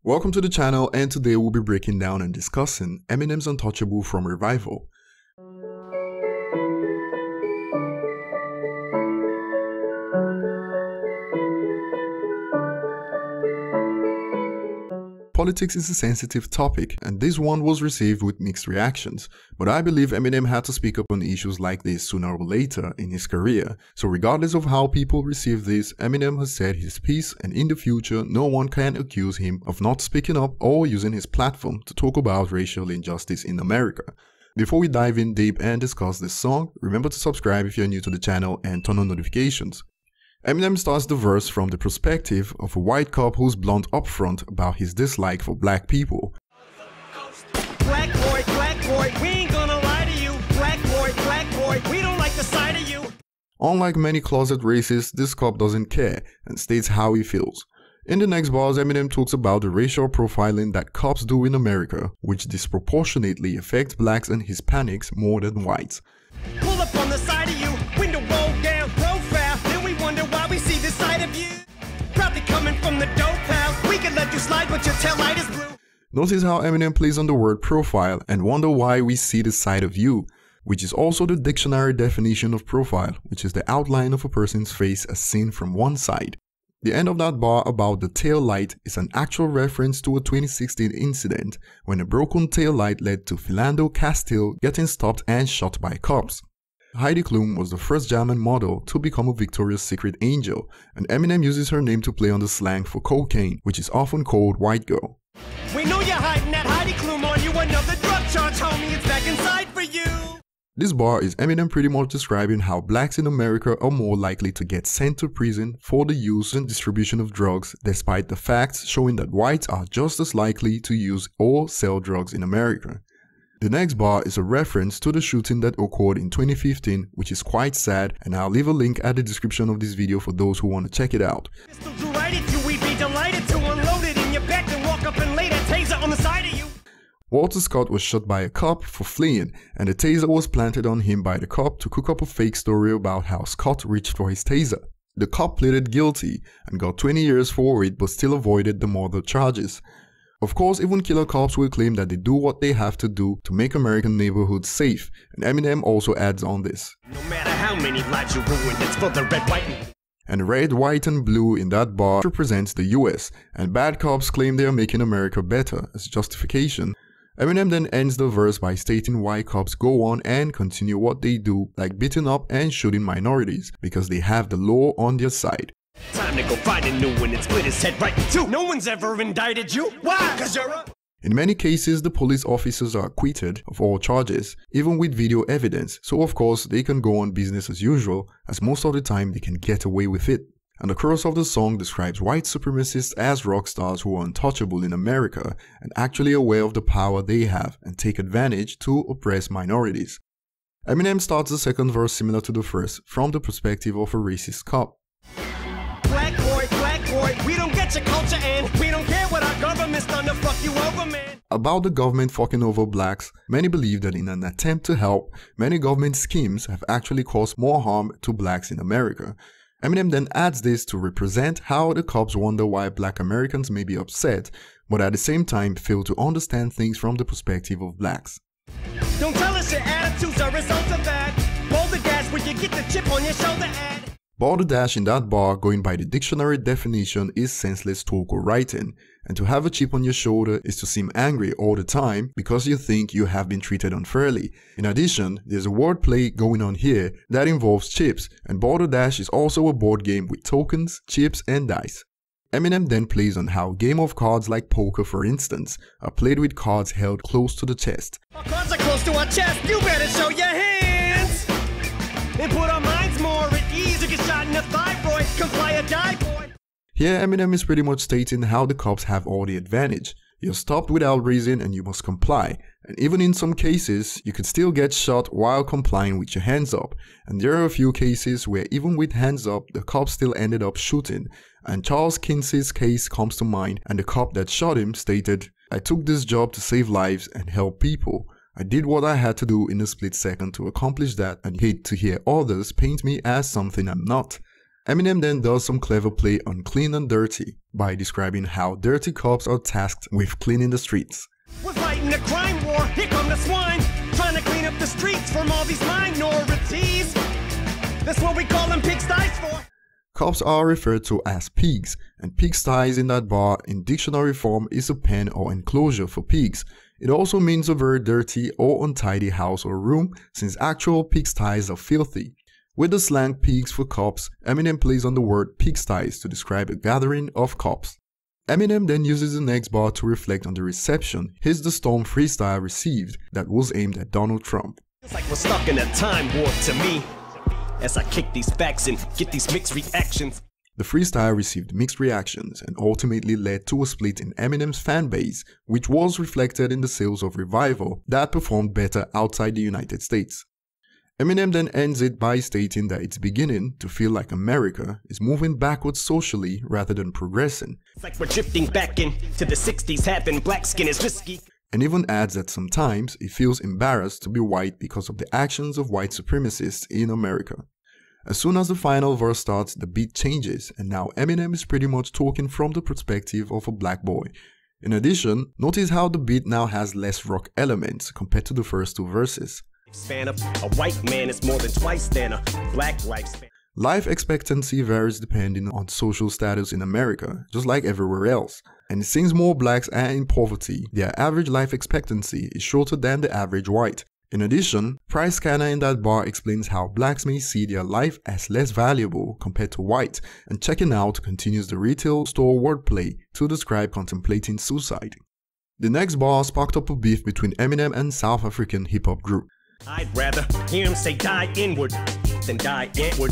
Welcome to the channel, and today we'll be breaking down and discussing Eminem's Untouchable from Revival. Politics is a sensitive topic, and this one was received with mixed reactions, but I believe Eminem had to speak up on issues like this sooner or later in his career. So regardless of how people receive this, Eminem has said his piece, and in the future no one can accuse him of not speaking up or using his platform to talk about racial injustice in America. Before we dive in deep and discuss this song, remember to subscribe if you're new to the channel and turn on notifications. Eminem starts the verse from the perspective of a white cop who's blunt upfront about his dislike for black people. Black boy, we ain't gonna lie to you. Black boy, we don't like the sight of you. Unlike many closet racists, this cop doesn't care and states how he feels. In the next bars, Eminem talks about the racial profiling that cops do in America, which disproportionately affects blacks and Hispanics more than whites. Pull up on the side of you, window roll down, profile. Then we wonder why we see this side of you. Probably coming from the dope house. We can let you slide, but your tail light is blue. Notice how Eminem plays on the word profile and wonder why we see the side of you, which is also the dictionary definition of profile, which is the outline of a person's face as seen from one side. The end of that bar about the tail light is an actual reference to a 2016 incident when a broken tail light led to Philando Castile getting stopped and shot by cops. Heidi Klum was the first German model to become a Victoria's Secret angel, and Eminem uses her name to play on the slang for cocaine, which is often called white girl. We know you're hiding that Heidi Klum on you. Another drug charge, homie, it's back inside for you. This bar is Eminem pretty much describing how blacks in America are more likely to get sent to prison for the use and distribution of drugs, despite the facts showing that whites are just as likely to use or sell drugs in America. The next bar is a reference to the shooting that occurred in 2015, which is quite sad, and I'll leave a link at the description of this video for those who want to check it out. We'd be delighted to unload it in your back and walk up and lay that taser on the side of you. Walter Scott was shot by a cop for fleeing, and a taser was planted on him by the cop to cook up a fake story about how Scott reached for his taser. The cop pleaded guilty and got 20 years for it, but still avoided the murder charges. Of course, even killer cops will claim that they do what they have to do to make American neighborhoods safe, and Eminem also adds on this. No matter how many lives you ruin, it's for the red, white, and red, white, and blue in that bar represents the US, and bad cops claim they are making America better as justification. Eminem then ends the verse by stating why cops go on and continue what they do, like beating up and shooting minorities, because they have the law on their side. Time to go find a new one and split his head right in two. No one's ever indicted you. Why? Cause you're a... In many cases, the police officers are acquitted of all charges, even with video evidence, so of course they can go on business as usual, as most of the time they can get away with it. And the chorus of the song describes white supremacists as rock stars who are untouchable in America and actually aware of the power they have and take advantage to oppress minorities. Eminem starts the second verse similar to the first, from the perspective of a racist cop. Black boy, we don't get your culture and we don't care what our government's done to fuck you over, man. About the government fucking over blacks, many believe that in an attempt to help, many government schemes have actually caused more harm to blacks in America. Eminem then adds this to represent how the cops wonder why black Americans may be upset, but at the same time fail to understand things from the perspective of blacks. Don't tell us your attitudes are a result of that. Boulder dash when you get the chip on your shoulder ad. Balderdash in that bar, going by the dictionary definition, is senseless talk or writing, and to have a chip on your shoulder is to seem angry all the time because you think you have been treated unfairly. In addition, there's a wordplay going on here that involves chips, and Balderdash is also a board game with tokens, chips, and dice. Eminem then plays on how game of cards like poker, for instance, are played with cards held close to the chest. Our cards are close to our chest, you better show your hands and put our minds more at ease. You get shot in the thyroid, comply or die, boy. Here Eminem is pretty much stating how the cops have all the advantage. You're stopped without reason and you must comply, and even in some cases you could still get shot while complying with your hands up, and there are a few cases where even with hands up the cop still ended up shooting, and Charles Kinsey's case comes to mind, and the cop that shot him stated, "I took this job to save lives and help people. I did what I had to do in a split second to accomplish that, and hate to hear others paint me as something I'm not." Eminem then does some clever play on clean and dirty by describing how dirty cops are tasked with cleaning the streets. We're fighting a crime war, here come the swine, trying to clean up the streets from all these minorities. That's what we call them pigsties for. Cops are referred to as pigs, and pigsties in that bar in dictionary form is a pen or enclosure for pigs. It also means a very dirty or untidy house or room, since actual pigsties are filthy. With the slang pigs for cops, Eminem plays on the word pigsties to describe a gathering of cops. Eminem then uses the next bar to reflect on the reception his The Storm freestyle received that was aimed at Donald Trump. It's like we're stuck in a time warp to me, as I kick these facts and get these mixed reactions. The freestyle received mixed reactions and ultimately led to a split in Eminem's fan base, which was reflected in the sales of Revival that performed better outside the United States. Eminem then ends it by stating that it's beginning to feel like America is moving backwards socially rather than progressing. It's like we're drifting back into the 60s, having black skin is risky. And even adds that sometimes he feels embarrassed to be white because of the actions of white supremacists in America. As soon as the final verse starts, the beat changes, and now Eminem is pretty much talking from the perspective of a black boy. In addition, notice how the beat now has less rock elements compared to the first two verses. Span of a white man is more than twice than a black lifespan. Life expectancy varies depending on social status in America, just like everywhere else. And since more blacks are in poverty, their average life expectancy is shorter than the average white. In addition, Price Scanner in that bar explains how blacks may see their life as less valuable compared to white, and Checking Out continues the retail store wordplay to describe contemplating suicide. The next bar sparked up a beef between Eminem and South African hip-hop group. I'd rather hear him say die inward than die inward.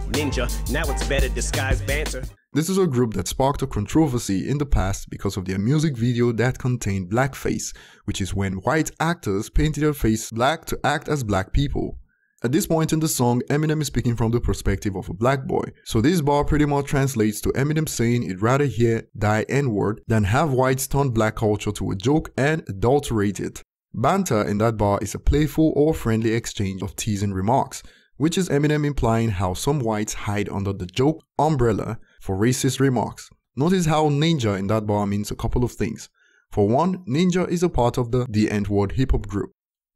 Ninja, now it's better disguised banter. This is a group that sparked a controversy in the past because of their music video that contained blackface, which is when white actors painted their face black to act as black people. At this point in the song, Eminem is speaking from the perspective of a black boy, so this bar pretty much translates to Eminem saying he'd rather hear die N-word than have whites turn black culture to a joke and adulterate it. Banter in that bar is a playful or friendly exchange of teasing remarks, which is Eminem implying how some whites hide under the joke umbrella for racist remarks. Notice how ninja in that bar means a couple of things. For one, ninja is a part of the N-word hip-hop group.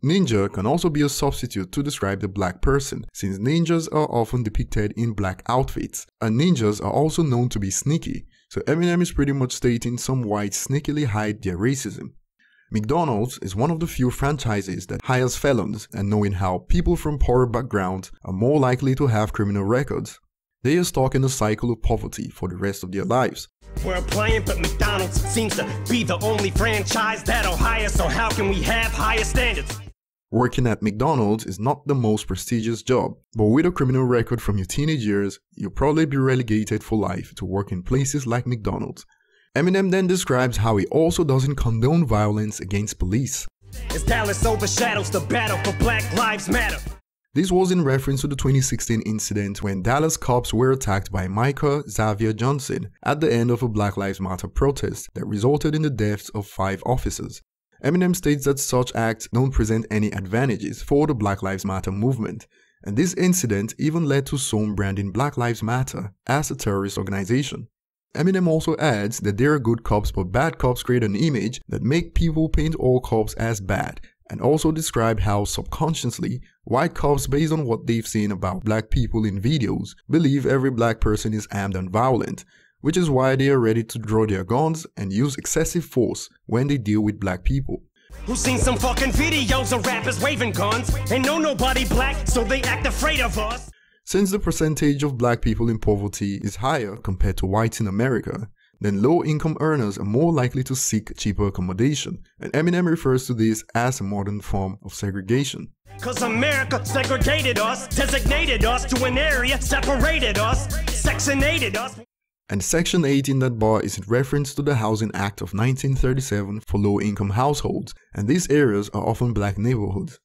Ninja can also be a substitute to describe the black person, since ninjas are often depicted in black outfits, and ninjas are also known to be sneaky, so Eminem is pretty much stating some whites sneakily hide their racism. McDonald's is one of the few franchises that hires felons, and knowing how people from poorer backgrounds are more likely to have criminal records, they are stuck in a cycle of poverty for the rest of their lives. We're applying, but McDonald's seems to be the only franchise that'll hire, so how can we have higher standards? Working at McDonald's is not the most prestigious job, but with a criminal record from your teenage years, you'll probably be relegated for life to work in places like McDonald's. Eminem then describes how he also doesn't condone violence against police. As Dallas overshadows the battle for Black Lives Matter. This was in reference to the 2016 incident when Dallas cops were attacked by Micah Xavier Johnson at the end of a Black Lives Matter protest that resulted in the deaths of 5 officers. Eminem states that such acts don't present any advantages for the Black Lives Matter movement, and this incident even led to some branding Black Lives Matter as a terrorist organization. Eminem also adds that there are good cops, but bad cops create an image that make people paint all cops as bad, and also describe how subconsciously white cops, based on what they've seen about black people in videos, believe every black person is armed and violent, which is why they are ready to draw their guns and use excessive force when they deal with black people. Who's seen some fucking videos of rappers waving guns and know nobody black, so they act afraid of us? Since the percentage of black people in poverty is higher compared to whites in America, then low-income earners are more likely to seek cheaper accommodation, and Eminem refers to this as a modern form of segregation. Cause America segregated us, designated us to an area, separated us, sectionated us. And Section 8 in that bar is in reference to the Housing Act of 1937 for low-income households, and these areas are often black neighborhoods.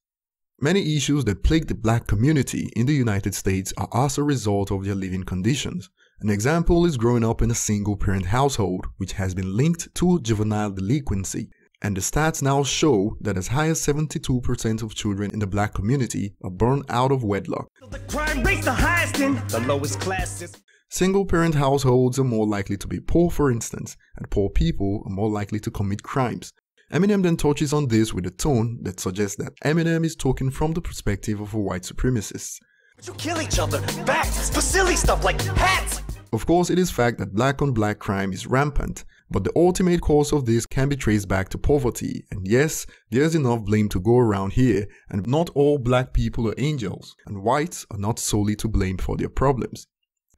Many issues that plague the black community in the United States are as a result of their living conditions. An example is growing up in a single-parent household, which has been linked to juvenile delinquency, and the stats now show that as high as 72% of children in the black community are born out of wedlock. The crime rates the highest in the lowest classes. Single-parent households are more likely to be poor, for instance, and poor people are more likely to commit crimes. Eminem then touches on this with a tone that suggests that Eminem is talking from the perspective of a white supremacist. But you kill each other, bats, for silly stuff like hats! Of course, it is fact that black-on-black crime is rampant, but the ultimate cause of this can be traced back to poverty, and yes, there's enough blame to go around here, and not all black people are angels, and whites are not solely to blame for their problems.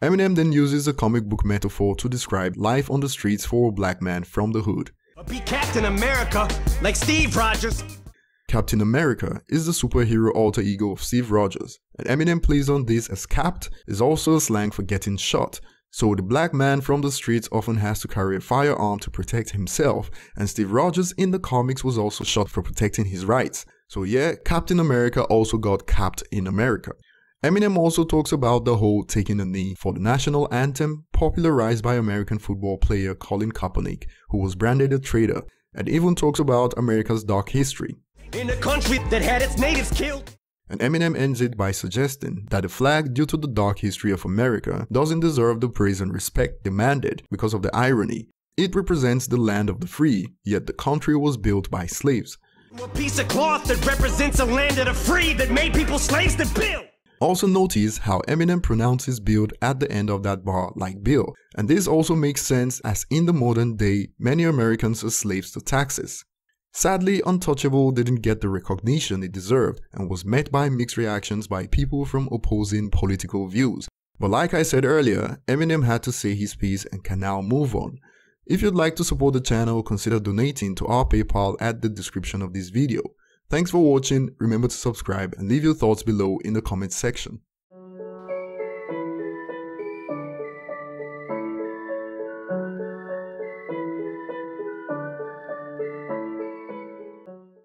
Eminem then uses a comic book metaphor to describe life on the streets for a black man from the hood. I'll be Captain America, like Steve Rogers. Captain America is the superhero alter ego of Steve Rogers, and Eminem plays on this as Capt is also a slang for getting shot. So the black man from the streets often has to carry a firearm to protect himself, and Steve Rogers in the comics was also shot for protecting his rights. So yeah, Captain America also got capped in America. Eminem also talks about the whole taking a knee for the national anthem popularized by American football player Colin Kaepernick, who was branded a traitor, and even talks about America's dark history. In a country that had its natives killed. And Eminem ends it by suggesting that the flag, due to the dark history of America, doesn't deserve the praise and respect demanded because of the irony. It represents the land of the free, yet the country was built by slaves. A piece of cloth that represents a land of the free that made people slaves to build. Also notice how Eminem pronounces build at the end of that bar like bill, and this also makes sense as in the modern day, many Americans are slaves to taxes. Sadly, Untouchable didn't get the recognition it deserved and was met by mixed reactions by people from opposing political views. But like I said earlier, Eminem had to say his piece and can now move on. If you'd like to support the channel, consider donating to our PayPal at the description of this video. Thanks for watching, remember to subscribe and leave your thoughts below in the comments section.